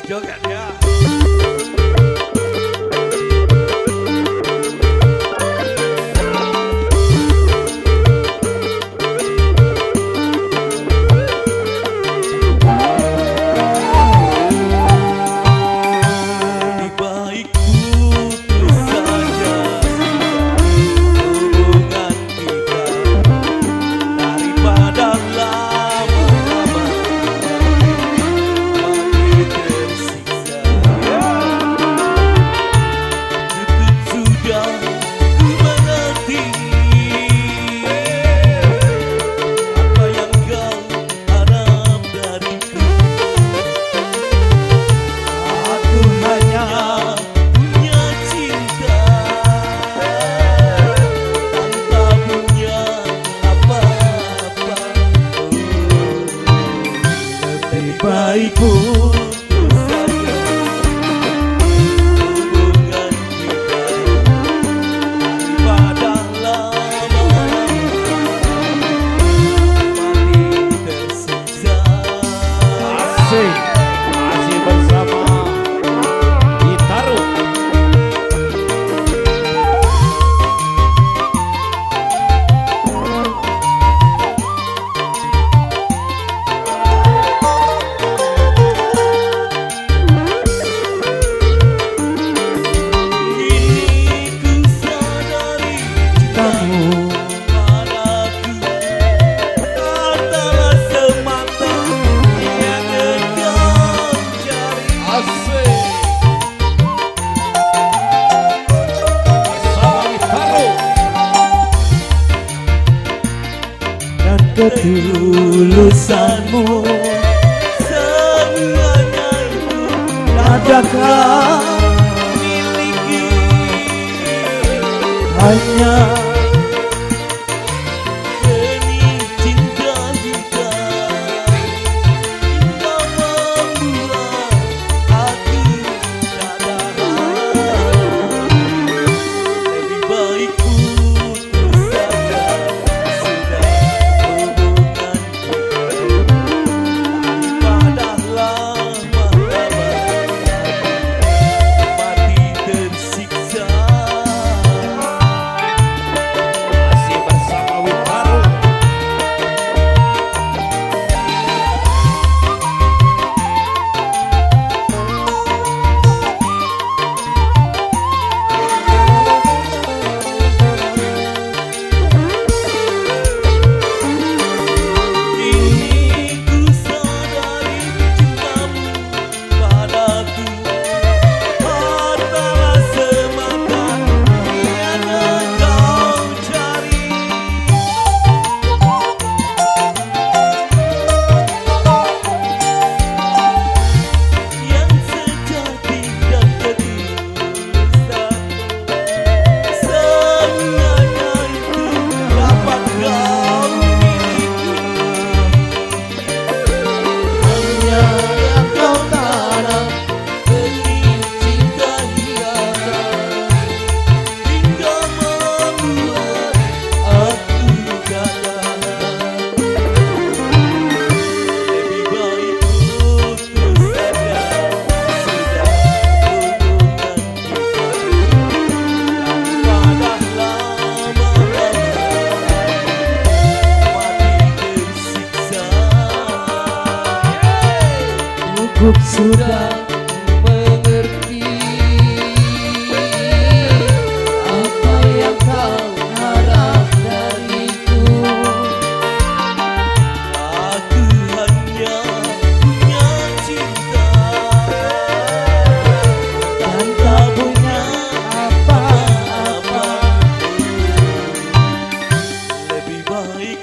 Joget ya. Ketulusanmu semuanya itu adakah miliki hanya demi cinta kita yang membuat aku tak tahan. Lebih baik putus saja sudah hubungan daripada lama-lama mati tersiksa. Masih bersama WITARRUP. Kini ku sadari cintamu padaku adalah semata yang kau cari. Yang sejati dan ketulusan semuanya itu dapat kau miliki. Hanya yang kau tanam benih cinta hianat hingga membuat aku gagal. Lebih baik putus saja sudah hubungan kita daripada lama-lama mati tersiksa. Cukup sudah mengerti apa yang kau harap dariku. Aku hanya punya cinta dan tak punya apa-apa. Lebih baik